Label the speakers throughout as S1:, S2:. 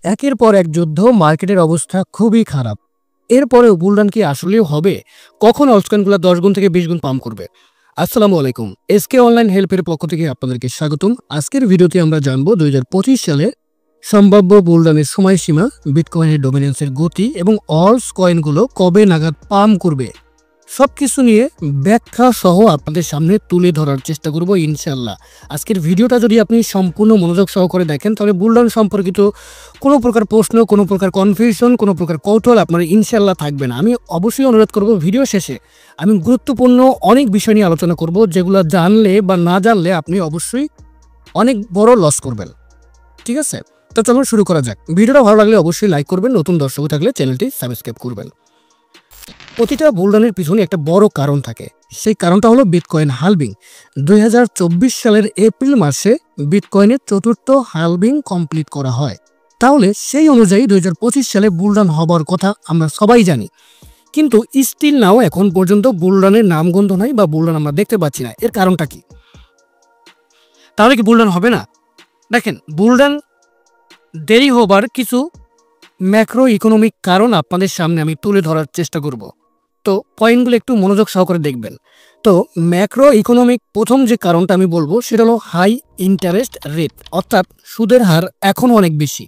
S1: একের পর এক যুদ্ধ, মার্কেটের অবস্থা খুবই খারাপ। এরপরেও বুলরান কি আসলেও হবে? কখন অলস্কয়েনগুলো 10 গুণ থেকে 20 গুণ পাম্প করবে? আসসালামু আলাইকুম, এসকে অনলাইন হেল্পের পক্ষ থেকে আপনাদেরকে স্বাগতম। আজকের ভিডিওতে আমরা জানবো 2025 সালে সম্ভাব্য বুলরানের সময়সীমা, বিটকয়েনের ডমিনেন্সের গতি এবং অলস কয়েনগুলো কবে নাগাদ পাম্প করবে, সবকিছু নিয়ে ব্যাখ্যা সহ আপনাদের সামনে তুলে ধরার চেষ্টা করব ইনশাল্লাহ। আজকের ভিডিওটা যদি আপনি সম্পূর্ণ মনোযোগ সহকারে দেখেন তাহলে বুলরান সম্পর্কিত কোনো প্রকার প্রশ্ন, কোনো প্রকার কনফিউশন, কোনো প্রকার কৌতূহল আপনার ইনশাল্লাহ থাকবে না। আমি অবশ্যই অনুরোধ করব ভিডিও শেষে আমি গুরুত্বপূর্ণ অনেক বিষয় নিয়ে আলোচনা করব, যেগুলো জানলে বা না জানলে আপনি অবশ্যই অনেক বড় লস করবেন। ঠিক আছে, তো চলুন শুরু করা যাক। ভিডিওটা ভালো লাগলে অবশ্যই লাইক করবেন, নতুন দর্শক থাকলে চ্যানেলটি সাবস্ক্রাইব করবেন। প্রতিটা বুলরানের পিছনে একটা বড় কারণ থাকে, সেই কারণটা হলো বিটকয়েন হালভিং। 2024 সালের এপ্রিল মাসে বিটকয়েনের চতুর্থ হালভিং কমপ্লিট করা হয়। তাহলে সেই অনুযায়ী 2025 সালে বুলরান হবার কথা আমরা সবাই জানি, কিন্তু স্টিল নাও এখন পর্যন্ত বুলরানের নামগন্ধ নাই বা বুলরান আমরা দেখতে পাচ্ছি না। এর কারণটা কি? তাহলে কি বুলরান হবে না? দেখেন, বুলরান দেরি হবার কিছু ম্যাক্রো ইকোনমিক কারণ আপনাদের সামনে আমি তুলে ধরার চেষ্টা করব। তো পয়েন্টগুলো একটু মনোযোগ সহকারে দেখবেন। তো ম্যাক্রো ইকোনমিক প্রথম যে কারণটা আমি বলবো সেটা হলো হাই ইন্টারেস্ট রেট, অর্থাৎ সুদের হার এখন অনেক বেশি।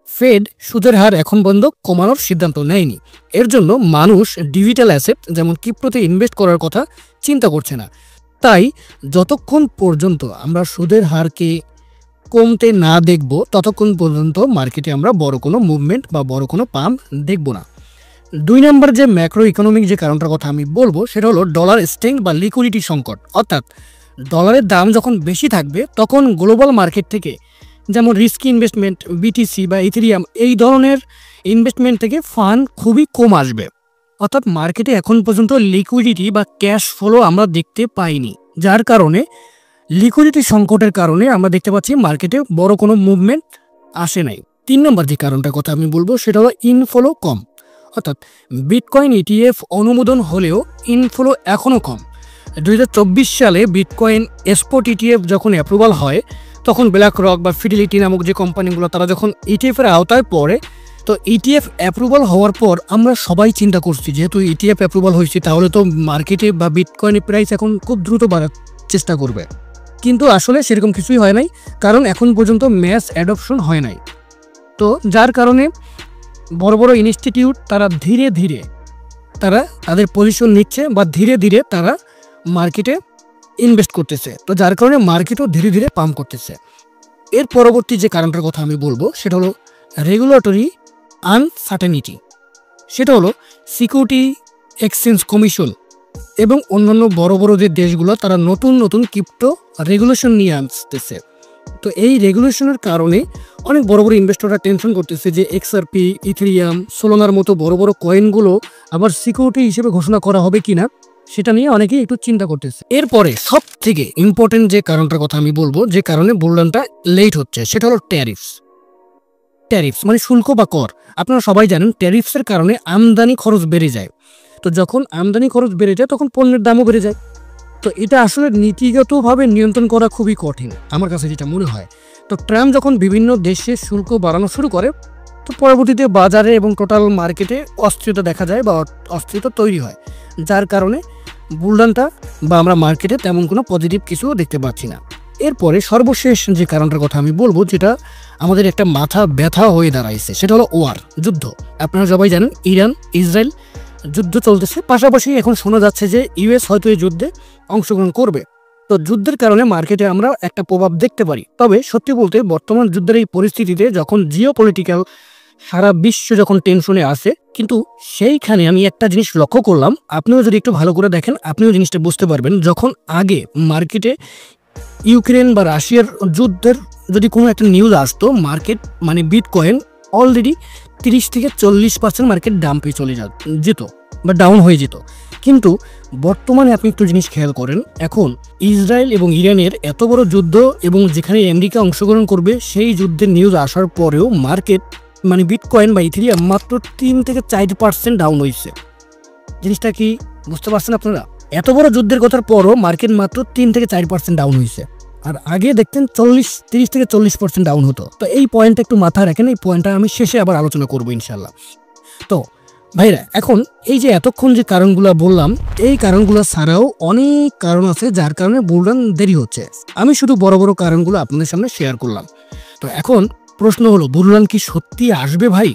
S1: ফেড সুদের হার এখন পর্যন্ত কমানোর সিদ্ধান্ত নেয়নি। এর জন্য মানুষ ডিজিটাল অ্যাসেট যেমন ক্রিপ্টোতে ইনভেস্ট করার কথা চিন্তা করছে না। তাই যতক্ষণ পর্যন্ত আমরা সুদের হারকে কমতে না দেখব ততক্ষণ পর্যন্ত মার্কেটে আমরা বড় কোনো মুভমেন্ট বা বড় কোনো পাম্প দেখব না। 2 নম্বর যে ম্যাক্রো ইকোনমিক যে কারণটার কথা আমি বলবো সেটা হলো ডলার স্ট্রেংথ বা লিকুইডিটি সংকট। অর্থাৎ ডলারের দাম যখন বেশি থাকবে তখন গ্লোবাল মার্কেট থেকে, যেমন রিস্কি ইনভেস্টমেন্ট, বিটিসি বা ইথেরিয়াম, এই ধরনের ইনভেস্টমেন্ট থেকে ফান্ড খুবই কম আসবে। অর্থাৎ মার্কেটে এখন পর্যন্ত লিকুইডিটি বা ক্যাশ ফ্লো আমরা দেখতে পাইনি, যার কারণে লিকুইডিটি সংকটের কারণে আমরা দেখতে পাচ্ছি মার্কেটে বড় কোনো মুভমেন্ট আসে নাই। 3 নম্বর যে কারণটার কথা আমি বলবো সেটা হলো ইনফ্লো কম। অর্থাৎ বিটকয়েন ইটিএফ অনুমোদন হলেও ইনফ্লো এখনও কম। 2024 সালে বিটকয়েন স্পট ইটিএফ যখন অ্যাপ্রুভাল হয় তখন ব্ল্যাক রক বা ফিডিলিটি নামক যে কোম্পানিগুলো তারা যখন ইটিএফের আওতায় পড়ে, তো ইটিএফ অ্যাপ্রুভাল হওয়ার পর আমরা সবাই চিন্তা করছি যেহেতু ইটিএফ অ্যাপ্রুভাল হয়েছে তাহলে তো মার্কেটে বা বিটকয়েনের প্রাইস এখন খুব দ্রুত বাড়ার চেষ্টা করবে। কিন্তু আসলে সেরকম কিছুই হয় নাই, কারণ এখন পর্যন্ত ম্যাস অ্যাডপশন হয় নাই। তো যার কারণে বড় বড় ইনস্টিটিউট তারা ধীরে ধীরে তাদের পজিশন নিচ্ছে বা ধীরে ধীরে তারা মার্কেটে ইনভেস্ট করতেছে। তো যার কারণে মার্কেটও ধীরে ধীরে পাম্প করতেছে। এর পরবর্তী যে কারণটার কথা আমি বলবো সেটা হলো রেগুলেটরি আনসার্টেনিটি। সেটা হলো সিকিউরিটি এক্সচেঞ্জ কমিশন এবং অন্যান্য বড় বড় যে দেশগুলো তারা নতুন নতুন ক্রিপ্টো রেগুলেশন নিয়ে আসতেছে। তো এই রেগুলেশনের কারণে অনেক বড় বড় ইনভেস্টররা টেনশন করতেছে যে এক্সআরপি, ইথেরিয়াম, সোলানার মতো বড় বড় কয়েনগুলো আবার সিকিউরিটি হিসেবে ঘোষণা করা হবে কিনা সেটা নিয়ে অনেকেই একটু চিন্তা করতেছে। এরপরে সব থেকে ইম্পর্টেন্ট যে কারণটার কথা আমি বলবো, যে কারণে বুলরানটা লেট হচ্ছে, সেটা হলো ট্যারিফস। ট্যারিফস মানে শুল্ক বা কর। আপনারা সবাই জানেন ট্যারিফসের কারণে আমদানি খরচ বেড়ে যায়। তো যখন আমদানি খরচ বেড়ে যায় তখন পণ্যের দামও বেড়ে যায়। তো এটা আসলে নীতিগতভাবে নিয়ন্ত্রণ করা খুবই কঠিন আমার কাছে যেটা মনে হয়। তো ট্রাম্প যখন বিভিন্ন দেশে শুল্ক বাড়ানো শুরু করে তো পরবর্তীতে বাজারে এবং টোটাল মার্কেটে অস্থিরতা দেখা যায় বা অস্থিরতা তৈরি হয়, যার কারণে বুলরানটা বা আমরা মার্কেটে তেমন কোনো পজিটিভ কিছু দেখতে পাচ্ছি না। এরপরে সর্বশেষ যে কারণটার কথা আমি বলবো, যেটা আমাদের একটা মাথা ব্যথা হয়ে দাঁড়াইছে, সেটা হলো ওয়ার, যুদ্ধ। আপনারা সবাই জানেন ইরান ইসরায়েল যুদ্ধ চলতেছে, পাশাপাশি এখন শোনা যাচ্ছে যে ইউএস হয়তো এই যুদ্ধে অংশগ্রহণ করবে। তো যুদ্ধের কারণে মার্কেটে আমরা একটা প্রভাব দেখতে পারি। তবে সত্যি বলতে বর্তমান যুদ্ধের এই পরিস্থিতিতে যখন জিওপলিটিক্যাল সারা বিশ্ব যখন টেনশনে আসে, কিন্তু সেইখানে আমি একটা জিনিস লক্ষ্য করলাম, আপনিও যদি একটু ভালো করে দেখেন আপনিও জিনিসটা বুঝতে পারবেন। যখন আগে মার্কেটে ইউক্রেন বা রাশিয়ার যুদ্ধের যদি কোনো একটা নিউজ আসতো, মার্কেট মানে বিটকয়েন অলরেডি 30 থেকে 40% মার্কেট ডাম্পে চলে যেত বা ডাউন হয়ে যেত। কিন্তু বর্তমানে আপনি একটু জিনিস খেয়াল করেন, এখন ইসরায়েল এবং ইরানের এত বড় যুদ্ধ এবং যেখানে আমেরিকা অংশগ্রহণ করবে সেই যুদ্ধের নিউজ আসার পরেও মার্কেট মানে বিটকয়েন বা ইথেরিয়াম মাত্র 3 থেকে 4% ডাউন হয়েছে। জিনিসটা কি বুঝতে পারছেন আপনারা? এত বড় যুদ্ধের কথার পরও মার্কেট মাত্র 3 থেকে 4% ডাউন হয়েছে। আর আগে দেখতেন 30 থেকে 40% ডাউন হতো। তো এই পয়েন্টটা একটু মাথায় রাখেন, এই পয়েন্টটা আমি শেষে আবার আলোচনা করবো ইনশাল্লাহ। তো ভাইরা, এখন এই যে এতক্ষণ যে কারণগুলো বললাম, এই কারণগুলো ছাড়াও অনেক কারণ আছে যার কারণে বুলরান দেরি হচ্ছে। আমি শুধু বড় বড় কারণগুলো আপনাদের সামনে শেয়ার করলাম। তো এখন প্রশ্ন হলো, বুলরান কি সত্যি আসবে ভাই?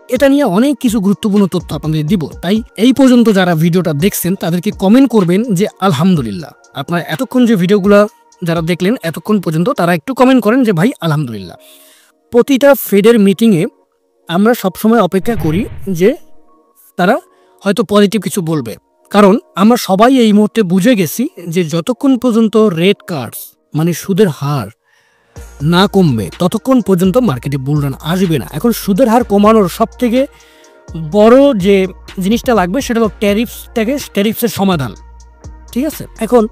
S1: এটা নিয়ে অনেক কিছু গুরুত্বপূর্ণ তথ্য আপনাদের দিব। তাই এই পর্যন্ত যারা ভিডিওটা দেখছেন তাদেরকে কমেন্ট করবেন যে আলহামদুলিল্লাহ। আপনারা এতক্ষণ যে ভিডিওগুলো যারা দেখলেন এতক্ষণ পর্যন্ত, তারা একটু কমেন্ট করেন যে ভাই আলহামদুলিল্লাহ। প্রতিটা ফেডের মিটিংয়ে আমরা সবসময় অপেক্ষা করি যে তারা হয়তো পজিটিভ কিছু বলবে, কারণ আমরা সবাই এই মুহূর্তে বুঝে গেছি যে যতক্ষণ পর্যন্ত রেট কার্ডস মানে সুদের হার না কমবে ততক্ষণ পর্যন্ত মার্কেটে বুলরান আসবে না। এখন সুদের হার কমানোর সব থেকে বড় যে জিনিসটা লাগবে সেটা হলো ট্যারিফসের সমাধান, ঠিক আছে? এখন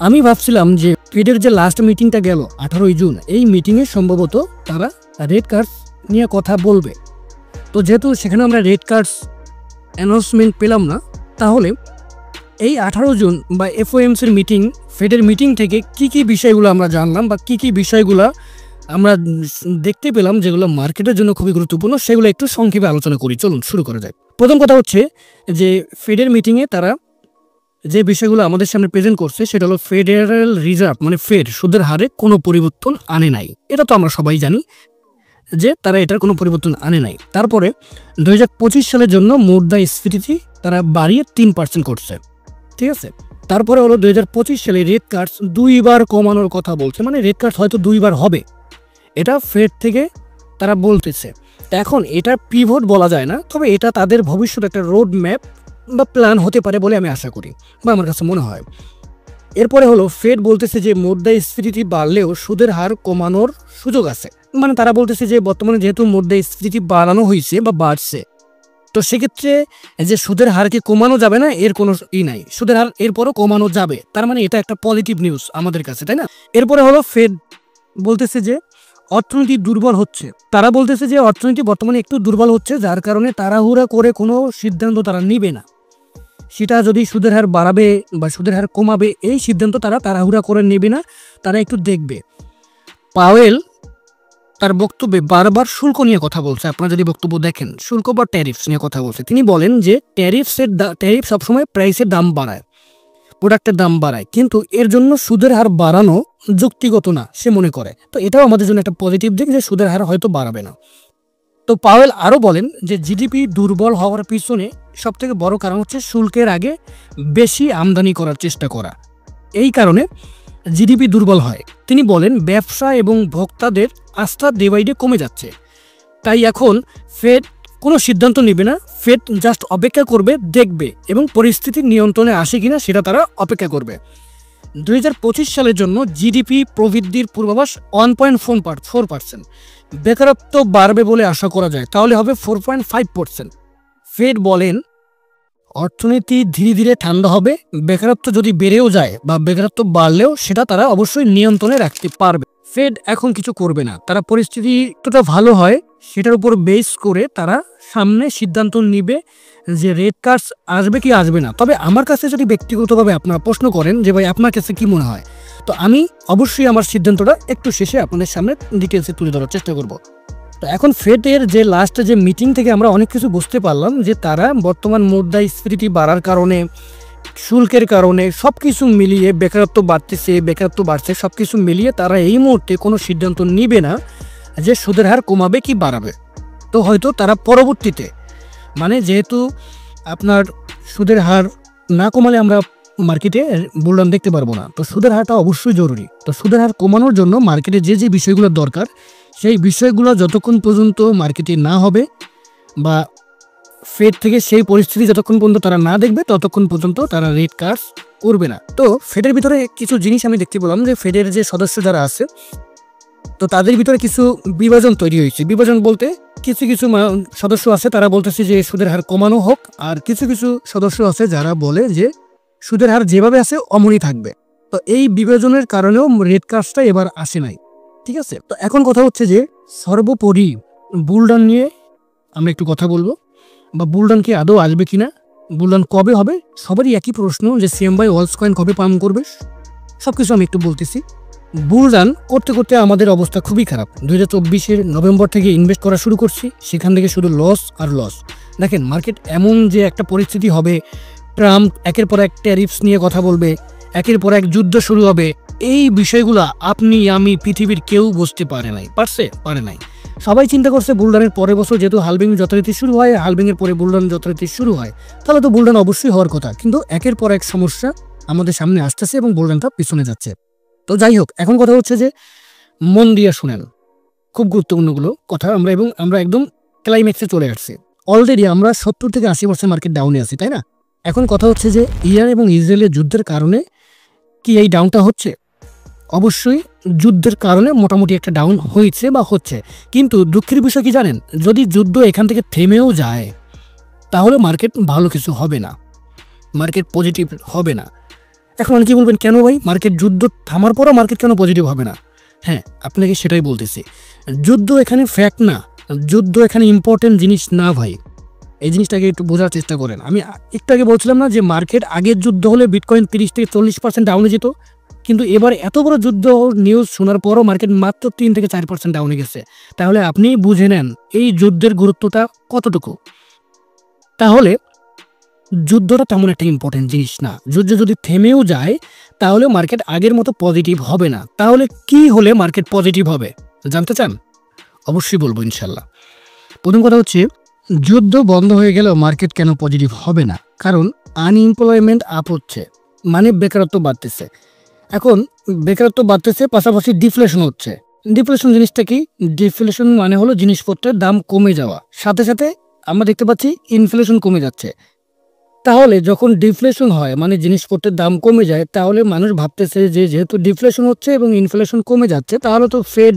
S1: আমি ভাবছিলাম যে ফেডের যে লাস্ট মিটিংটা গেল 18ই জুন, এই মিটিংয়ে সম্ভবত তারা রেট কার্ডস নিয়ে কথা বলবে। তো যেহেতু সেখানে আমরা রেট কার্ডস অ্যানাউন্সমেন্ট পেলাম না, তাহলে এই 18 জুন বা এফওএমসির মিটিং, ফেডের মিটিং থেকে কি কি বিষয়গুলো আমরা জানলাম বা কি কি বিষয়গুলো আমরা দেখতে পেলাম যেগুলো মার্কেটের জন্য খুবই গুরুত্বপূর্ণ, সেগুলো একটু সংক্ষেপে আলোচনা করি। চলুন শুরু করা যায়। প্রথম কথা হচ্ছে যে ফেডের মিটিংয়ে তারা যে বিষয়গুলো আমাদের সামনে প্রেজেন্ট করছে সেটা হলো ফেডারেল রিজার্ভ মানে ফেড সুদের হারে কোনো পরিবর্তন আনে নাই। এটা তো আমরা সবাই জানি যে তারা এটার কোনো পরিবর্তন আনে নাই। তারপরে 2025 সালের জন্য মুদ্রাস্ফীতি তারা বাড়িয়ে 3% করছে, ঠিক আছে? তারপরে হলো 2025 সালে রেট কার্ডস 2বার কমানোর কথা বলছে, মানে রেট কার্ডস হয়তো 2বার হবে, এটা ফেড থেকে তারা বলতেছে। এখন এটা পিভট বলা যায় না, তবে এটা তাদের ভবিষ্যৎ একটা রোড ম্যাপ বা প্ল্যান হতে পারে বলে আমি আশা করি বা আমার কাছে মনে হয়। এরপরে হলো ফেড বলতেছে যে মুদ্রাস্ফীতি বাড়লেও সুদের হার কমানোর সুযোগ আছে। মানে তারা বলতেছে যে বর্তমানে যেহেতু মুদ্রাস্ফীতি বাড়ানো হয়েছে বা বাড়ছে, তো সেক্ষেত্রে যে সুদের হারকে কমানো যাবে না এর কোনো নাই, সুদের হার এরপরও কমানো যাবে। তার মানে এটা একটা পজিটিভ নিউজ আমাদের কাছে, তাই না? এরপরে হলো ফেড বলতেছে যে অর্থনীতি দুর্বল হচ্ছে। তারা বলতেছে যে অর্থনীতি বর্তমানে একটু দুর্বল হচ্ছে, যার কারণে তাড়াহুড়া করে কোনো সিদ্ধান্ত তারা নিবে না। সেটা যদি সুদের হার বাড়াবে বা সুদের হার কমাবে, এই সিদ্ধান্ত তারা তাড়াহুড়া করে নেবে না, তারা একটু দেখবে। পাওয়েল তার বক্তব্যে বারবার শুল্ক নিয়ে কথা বলছে। আপনারা যদি বক্তব্য দেখেন, শুল্ক বা ট্যারিফস নিয়ে কথা বলছে। তিনি বলেন যে ট্যারিফ সবসময় প্রাইসের দাম বাড়ায়, প্রোডাক্টের দাম বাড়ায়, কিন্তু এর জন্য সুদের হার বাড়ানো যুক্তিগত না সে মনে করে। তো এটাও আমাদের জন্য একটা পজিটিভ দিক যে সুদের হার হয়তো বাড়াবে না। তো পাওয়েল আরও বলেন যে জিডিপি দুর্বল হওয়ার পিছনে সবথেকে বড় কারণ হচ্ছে শুল্কের আগে বেশি আমদানি করার চেষ্টা করা, এই কারণে জিডিপি দুর্বল হয়। তিনি বলেন ব্যবসা এবং ভোক্তাদের আস্থা ডে বাই ডে কমে যাচ্ছে, তাই এখন ফেড কোনো সিদ্ধান্ত নেবে না, ফেড জাস্ট অপেক্ষা করবে, দেখবে এবং পরিস্থিতি নিয়ন্ত্রণে আসে কিনা সেটা তারা অপেক্ষা করবে। 2025 সালের জন্য জিডিপি প্রবৃদ্ধির পূর্বাভাস 1.4%। বেকারত্ব বাড়বে বলে আশা করা যায়, তাহলে হবে 4.5%। ফেড বলেন অর্থনীতি ধীরে ধীরে ঠান্ডা হবে, বেকারত্ব যদি বেড়েও যায় বা বেকারত্ব বাড়লেও সেটা তারা অবশ্যই নিয়ন্ত্রণে রাখতে পারবে। ফেড এখন কিছু করবে না, তারা পরিস্থিতি কতটা ভালো হয় সেটার উপর বেস করে তারা সামনে সিদ্ধান্ত নিবে যে রেট কার্ডস আসবে কি আসবে না। তবে আমার কাছে যদি ব্যক্তিগতভাবে আপনারা প্রশ্ন করেন যে ভাই আপনার কাছে কি মনে হয়, তো আমি অবশ্যই আমার সিদ্ধান্তটা একটু শেষে আপনাদের সামনে ডিটেলসে তুলে ধরার চেষ্টা করব। তো এখন ফেডের যে লাস্ট যে মিটিং থেকে আমরা অনেক কিছু বুঝতে পারলাম যে তারা বর্তমান মুদ্রাস্ফীতি বাড়ার কারণে, শুল্কের কারণে সব কিছু মিলিয়ে বেকারত্ব বাড়ছে, সব কিছু মিলিয়ে তারা এই মুহূর্তে কোনো সিদ্ধান্ত নিবে না যে সুদের হার কমাবে কি বাড়াবে। তো হয়তো তারা পরবর্তীতে, মানে যেহেতু আপনার সুদের হার না কমালে আমরা মার্কেটে বুলরান দেখতে পারবো না, তো সুদের হারটা অবশ্যই জরুরি। তো সুদের হার কমানোর জন্য মার্কেটে যে যে বিষয়গুলো দরকার সেই বিষয়গুলো যতক্ষণ পর্যন্ত মার্কেটে না হবে বা ফেড থেকে সেই পরিস্থিতি যতক্ষণ পর্যন্ত তারা না দেখবে ততক্ষণ পর্যন্ত তারা রেট কার্ডস করবে না। তো ফেডের ভিতরে কিছু জিনিস আমি দেখতে পেলাম যে ফেডের যে সদস্য যারা আছে, তো তাদের ভিতরে কিছু বিভাজন তৈরি হয়েছে। বিভাজন বলতে কিছু কিছু সদস্য আছে তারা বলতেছে যে সুদের হার কমানো হোক, আর কিছু কিছু সদস্য আছে যারা বলে যে সুদের হার যেভাবে আছে অমনই থাকবে। তো এই বিভাজনের কারণেও রেট কার্ডসটা এবার আসে নাই, ঠিক আছে? তো এখন কথা হচ্ছে যে সর্বোপরি বুলরান নিয়ে আমরা একটু কথা বলবো, বা বুলরান কি আদৌ আসবে কিনা, বুলরান কবে হবে। সবারই একই প্রশ্ন যে সিএমওয়াই অলস কয়েন কবে পাম্প করবে, সব কিছু আমি একটু বলতেছি। বুলরান করতে করতে আমাদের অবস্থা খুবই খারাপ। 2024-এর নভেম্বর থেকে ইনভেস্ট করা শুরু করছি, সেখান থেকে শুধু লস আর লস। দেখেন মার্কেট এমন যে একটা পরিস্থিতি হবে, ট্রাম্প একের পর এক ট্যারিফস নিয়ে কথা বলবে, একের পর এক যুদ্ধ শুরু হবে। এই বিষয়গুলো আপনি আমি পৃথিবীর কেউ বুঝতে পারে নাই। সবাই চিন্তা করছে বুলরানের পরের বছর যেহেতু হালবিং যথারীতি শুরু হয়, হালবিংয়ের পরে বুলরান যথারীতি শুরু হয়, তাহলে তো বুলরান অবশ্যই হওয়ার কথা। কিন্তু একের পর এক সমস্যা আমাদের সামনে আসতেছে এবং বুলরানটা পিছনে যাচ্ছে। তো যাই হোক, এখন কথা হচ্ছে যে মন দিয়ে শুনেন, খুব গুরুত্বপূর্ণগুলো কথা। আমরা একদম ক্লাইম্যাক্সে চলে আসছি। অলরেডি আমরা 70 থেকে 80% মার্কেট ডাউনে আছি, তাই না? এখন কথা হচ্ছে যে ইরান এবং ইসরায়েলের যুদ্ধের কারণে কি এই ডাউনটা হচ্ছে? অবশ্যই যুদ্ধের কারণে মোটামুটি একটা ডাউন হয়েছে বা হচ্ছে। কিন্তু দুঃখের বিষয় কি জানেন, যদি যুদ্ধ এখান থেকে থেমেও যায় তাহলে মার্কেট ভালো কিছু হবে না, মার্কেট পজিটিভ হবে না। এখন অনেকে বলবেন কেন ভাই, মার্কেট যুদ্ধ থামার পরও মার্কেট কেন পজিটিভ হবে না? হ্যাঁ, আপনাকে সেটাই বলতেছি। যুদ্ধ এখানে ফ্যাক্ট না, যুদ্ধ এখানে ইম্পর্টেন্ট জিনিস না ভাই। এই জিনিসটাকে একটু বোঝার চেষ্টা করেন। আমি একটু আগে বলছিলাম না যে মার্কেট আগের যুদ্ধ হলে বিটকয়েন 30 থেকে 40% ডাউনে যেত, কিন্তু এবার এত বড় যুদ্ধ নিউজ শোনার পরও মার্কেট মাত্র 3 থেকে 4% ডাউনে গেছে। তাহলে আপনি বুঝে নেন এই যুদ্ধের গুরুত্বটা কতটুকু। তাহলে যুদ্ধটা তেমন একটা ইম্পর্টেন্ট জিনিস না। যুদ্ধ যদি থেমেও যায় তাহলে মার্কেট আগের মতো পজিটিভ হবে না। তাহলে কি হলে মার্কেট পজিটিভ হবে জানতে চান? অবশ্যই বলবো ইনশাল্লাহ। প্রথম কথা হচ্ছে, যুদ্ধ বন্ধ হয়ে গেলেও মার্কেট কেন পজিটিভ হবে না? কারণ আনএমপ্লয়মেন্ট আপ হচ্ছে, মানে বেকারত্ব বাড়তেছে। এখন বেকারত্ব বাড়তেছে, পাশাপাশি ডিফ্লেশন হচ্ছে। ডিফ্লেশন জিনিসটা কি? ডিফ্লেশন মানে হলো জিনিসপত্রের দাম কমে যাওয়া, সাথে সাথে আমরা দেখতে পাচ্ছি ইনফ্লেশন কমে যাচ্ছে। তাহলে যখন ডিফ্লেশন হয় মানে জিনিসপত্রের দাম কমে যায়, তাহলে মানুষ ভাবতেছে যে যেহেতু ডিফ্লেশন হচ্ছে এবং ইনফ্লেশন কমে যাচ্ছে, তাহলে তো ফেড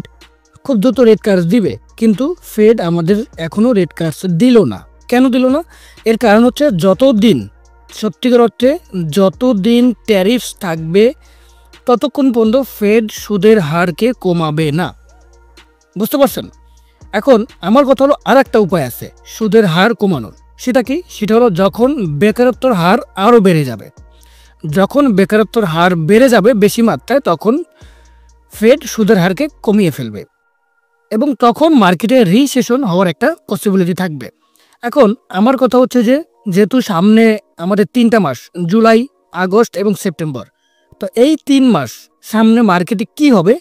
S1: খুব দ্রুত রেট কার্স দিবে। কিন্তু ফেড আমাদের এখনও রেট কার্স দিল না। কেন দিল না? এর কারণ হচ্ছে যতদিন, সত্যিকার অর্থে যতদিন ট্যারিফস থাকবে ততক্ষণ পর্যন্ত ফেড সুদের হারকে কমাবে না। বুঝতে পারছেন? এখন আমার কথা হলো আর একটা উপায় আছে সুদের হার কমানোর। সেটা কি? সেটা হলো যখন বেকারত্বর হার আরও বেড়ে যাবে, যখন বেকারত্বর হার বেড়ে যাবে বেশি মাত্রায়, তখন ফেড সুদের হারকে কমিয়ে ফেলবে এবং তখন মার্কেটে রিসেশন হওয়ার একটা পসিবিলিটি থাকবে। এখন আমার কথা হচ্ছে যে যেহেতু সামনে আমাদের 3টা মাস, জুলাই, আগস্ট এবং সেপ্টেম্বর, তো এই 3 মাস সামনে মার্কেটে কি হবে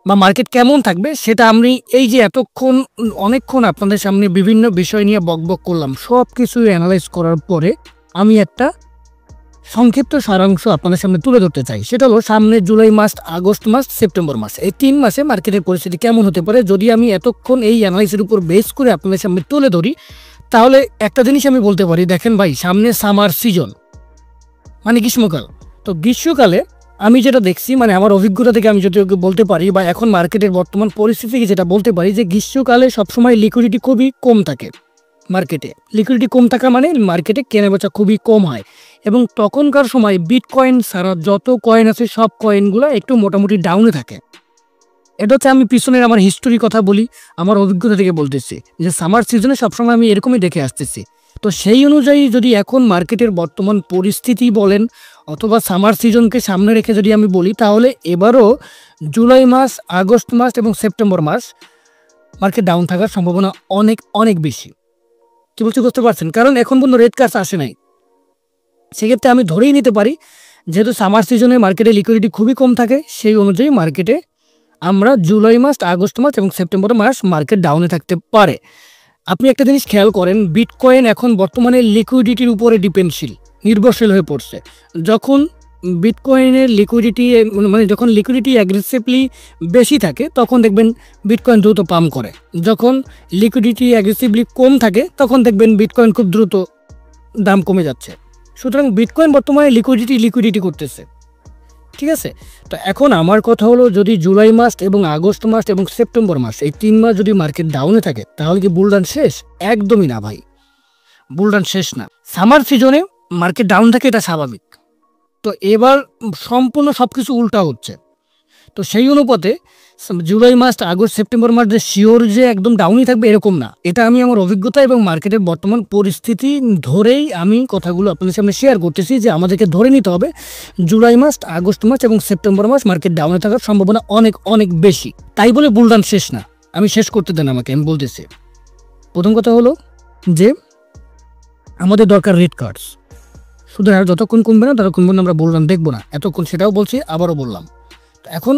S1: বা মার্কেট কেমন থাকবে সেটা আমি এই যে এতক্ষণ অনেকক্ষণ আপনাদের সামনে বিভিন্ন বিষয় নিয়ে বকবক করলাম, সব কিছু অ্যানালাইজ করার পরে আমি একটা সংক্ষিপ্ত সারাংশ আপনাদের সামনে তুলে ধরতে চাই। সেটা হলো সামনে জুলাই মাস, আগস্ট মাস, সেপ্টেম্বর মাস, এই 3 মাসে মার্কেটের পরিস্থিতি কেমন হতে পারে। যদি আমি এতক্ষণ এই অ্যানালাইসের উপর বেস করে আপনাদের সামনে তুলে ধরি, তাহলে একটা জিনিস আমি বলতে পারি, দেখেন ভাই, সামনে সামার সিজন মানে গ্রীষ্মকাল। তো গ্রীষ্মকালে আমি যেটা দেখছি, মানে আমার অভিজ্ঞতা থেকে আমি যদি বলতে পারি বা এখন মার্কেটের বর্তমান পরিস্থিতি থেকে যেটা বলতে পারি, যে গ্রীষ্মকালে সবসময় লিকুইডিটি খুবই কম থাকে। মার্কেটে লিকুইডিটি কম থাকা মানে মার্কেটে কেনাবেচা খুবই কম হয় এবং তখনকার সময় বিটকয়েন ছাড়া যত কয়েন আছে সব কয়েনগুলো একটু মোটামুটি ডাউনে থাকে। এটা হচ্ছে আমি পিছনের আমার হিস্টোরি কথা বলি, আমার অভিজ্ঞতা থেকে বলতেছি যে সামার সিজনে সবসময় আমি এরকমই দেখে আসতেছি। তো সেই অনুযায়ী যদি এখন মার্কেটের বর্তমান পরিস্থিতি বলেন অথবা সামার সিজনকে সামনে রেখে যদি আমি বলি, তাহলে এবারও জুলাই মাস, আগস্ট মাস এবং সেপ্টেম্বর মাস মার্কেট ডাউন থাকার সম্ভাবনা অনেক অনেক বেশি। কি বলছি বুঝতে পারছেন? কারণ এখন পর্যন্ত রেড কার্স আসে নাই। সেক্ষেত্রে আমি ধরেই নিতে পারি যেহেতু সামার সিজনে মার্কেটে লিকুইডিটি খুবই কম থাকে, সেই অনুযায়ী মার্কেটে আমরা জুলাই মাস, আগস্ট মাস এবং সেপ্টেম্বর মাস মার্কেট ডাউনে থাকতে পারে। আপনি একটা জিনিস খেয়াল করেন, বিটকয়েন এখন বর্তমানে লিকুইডিটির উপরে ডিপেন্ডশীল, নির্ভরশীল হয়ে পড়ছে। যখন বিটকয়েনের লিকুইডিটি মানে যখন লিকুইডিটি অ্যাগ্রেসিভলি বেশি থাকে তখন দেখবেন বিটকয়েন দ্রুত পাম্প করে, যখন লিকুইডিটি অ্যাগ্রেসিভলি কম থাকে তখন দেখবেন বিটকয়েন খুব দ্রুত দাম কমে যাচ্ছে। সুতরাং বিটকয়েন বর্তমানে লিকুইডিটি করতেছে, ঠিক আছে? তো এখন আমার কথা হলো, যদি জুলাই মাস এবং আগস্ট মাস এবং সেপ্টেম্বর মাস এই 3 মাস যদি মার্কেট ডাউনে থাকে তাহলে কি বুলরান শেষ? একদমই না ভাই, বুলরান শেষ না। সামার সিজনে মার্কেট ডাউন থাকে, এটা স্বাভাবিক। তো এবার সম্পূর্ণ সব কিছু উল্টা হচ্ছে। তো সেই অনুপাতে জুলাই মাস, আগস্ট, সেপ্টেম্বর মাস যে শিওর যে একদম ডাউনই থাকবে এরকম না। এটা আমি আমার অভিজ্ঞতা এবং মার্কেটের বর্তমান পরিস্থিতি ধরেই আমি কথাগুলো আপনাদের সামনে শেয়ার করতেছি যে আমাদেরকে ধরে নিতে হবে জুলাই মাস, আগস্ট মাস এবং সেপ্টেম্বর মাস মার্কেট ডাউনে থাকার সম্ভাবনা অনেক অনেক বেশি। তাই বলে বুলরান শেষ না, আমি শেষ করতে দেন আমাকে, আমি বলতেছি। প্রথম কথা হলো যে আমাদের দরকার রেড কার্ডস। সুদের হার যতক্ষণ কমবে না ততক্ষণ পর্যন্ত আমরা বুলরান দেখবো না, এতক্ষণ সেটাও বলছি, আবারও বললাম। এখন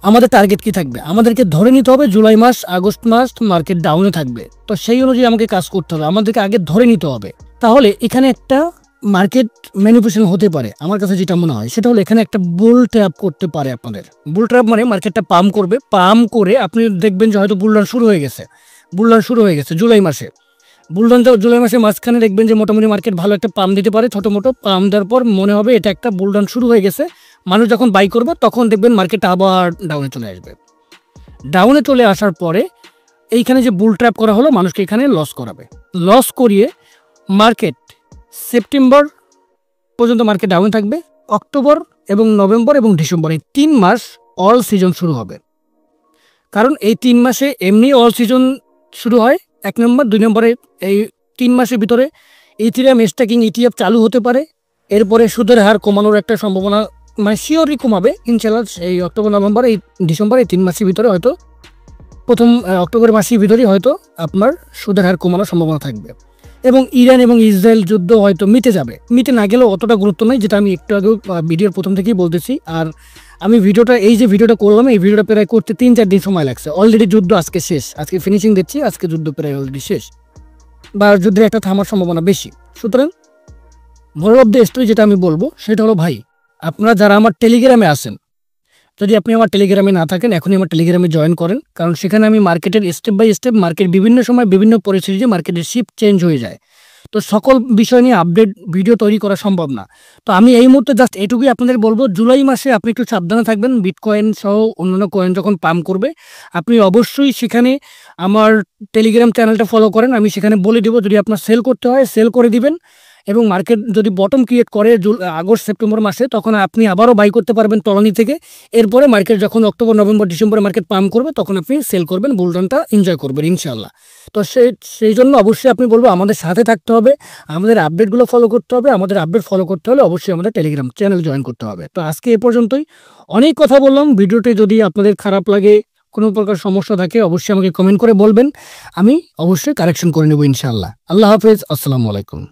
S1: আমাদের টার্গেট কি থাকবে? আমাদেরকে ধরে নিতে হবে জুলাই মাস, আগস্ট মাস মার্কেট ডাউনে থাকবে। তো সেই অনুযায়ী আমাকে কাজ করতে হবে, আমাদেরকে আগে ধরে নিতে হবে। তাহলে এখানে একটা মার্কেট ম্যানিপুলেশন হতে পারে, আমার কাছে যেটা মনে হয় সেটা হলো এখানে একটা বুল ট্র্যাপ করতে পারে আপনাদের। বুল ট্র্যাপ মানে মার্কেটটা পাম্প করবে, পাম্প করে আপনি দেখবেন যে হয়তো বুলরান শুরু হয়ে গেছে, জুলাই মাসে। বুলরানটা জুলাই মাসের মাঝখানে দেখবেন যে মোটামুটি মার্কেট ভালো একটা পাম্প দিতে পারে, ছোটো মোটো পাম্প দেওয়ার পর মনে হবে এটা একটা বুলরান শুরু হয়ে গেছে। মানুষ যখন বাই করবে তখন দেখবেন মার্কেটটা আবার ডাউনে চলে আসবে। ডাউনে চলে আসার পরে এইখানে যে বুল ট্র্যাপ করা হলো মানুষকে এখানে লস করাবে। লস করিয়ে মার্কেট সেপ্টেম্বর পর্যন্ত মার্কেট ডাউনে থাকবে। অক্টোবর এবং নভেম্বর এবং ডিসেম্বর এই 3 মাস অল সিজন শুরু হবে। কারণ এই 3 মাসে এমনি অল সিজন শুরু হয় 1 নম্বর। 2 নম্বরে এই 3 মাসের ভিতরে ইথিরিয়াম স্ট্যাকিং ইটিএফ চালু হতে পারে। এরপরে সুদের হার কমানোর একটা সম্ভাবনা, মানে শিওরই কমাবে ইনশাআল্লাহ। এই অক্টোবর, নভেম্বর, এই ডিসেম্বর এই 3 মাসের ভিতরে হয়তো প্রথম অক্টোবর মাসের ভিতরেই হয়তো আপনার সুদের হার কমানোর সম্ভাবনা থাকবে। এবং ইরান এবং ইসরায়েল যুদ্ধ হয়তো মিটে যাবে, মিটে না গেলেও অতটা গুরুত্ব নেই, যেটা আমি একটু আগেও ভিডিওর প্রথম থেকেই বলতেছি। আর আমি এই যে ভিডিওটা করলাম, এই ভিডিওটা প্রায় করতে 3-4 দিন সময় লাগছে। অলরেডি যুদ্ধ আজকে শেষ, আজকে ফিনিশিং দিচ্ছি, আজকে যুদ্ধ প্রায় অলরেডি শেষ, বা যুদ্ধের একটা থামার সম্ভাবনা বেশি। সুতরাং মোরাল অফ দ্য স্টোরি যেটা আমি বলবো সেটা হলো, ভাই আপনারা যারা আমার টেলিগ্রামে আছেন, যদি আপনি আমার টেলিগ্রামে না থাকেন এখনই আমার টেলিগ্রামে জয়েন করেন। কারণ সেখানে আমি মার্কেটের স্টেপ বাই স্টেপ, মার্কেট বিভিন্ন সময় বিভিন্ন পরিস্থিতিতে মার্কেটের শিফট চেঞ্জ হয়ে যায়, তো সকল বিষয় নিয়ে আপডেট ভিডিও তৈরি করা সম্ভব না। তো আমি এই মুহূর্তে জাস্ট এটুকুই আপনাদের বলবো, জুলাই মাসে আপনি একটু সাবধানে থাকবেন। বিটকয়েন সহ অন্যান্য কয়েন যখন পাম্প করবে আপনি অবশ্যই সেখানে আমার টেলিগ্রাম চ্যানেলটা ফলো করেন। আমি সেখানে বলে দেবো, যদি আপনার সেল করতে হয় সেল করে দিবেন। এবং মার্কেট যদি বটম ক্রিয়েট করে আগস্ট সেপ্টেম্বর মাসে, তখন আপনি আবারও বাই করতে পারবেন তলানি থেকে। এরপরে মার্কেট যখন অক্টোবর নভেম্বর ডিসেম্বরে মার্কেট পাম্প করবে তখন আপনি সেল করবেন, বুলরানটা এনজয় করবেন ইনশাআল্লাহ। তো সেই জন্য অবশ্যই আপনি বলবো আমাদের সাথে থাকতে হবে, আমাদের আপডেটগুলো ফলো করতে হবে। আমাদের আপডেট ফলো করতে হলে অবশ্যই আমাদের টেলিগ্রাম চ্যানেল জয়েন করতে হবে। তো আজকে এ পর্যন্তই, অনেক কথা বললাম। ভিডিওটি যদি আপনাদের খারাপ লাগে, কোনো প্রকার সমস্যা থাকে, অবশ্যই আমাকে কমেন্ট করে বলবেন, আমি অবশ্যই কারেকশন করে নেব ইনশাআল্লাহ। আল্লাহ হাফেজ, আসসালামু আলাইকুম।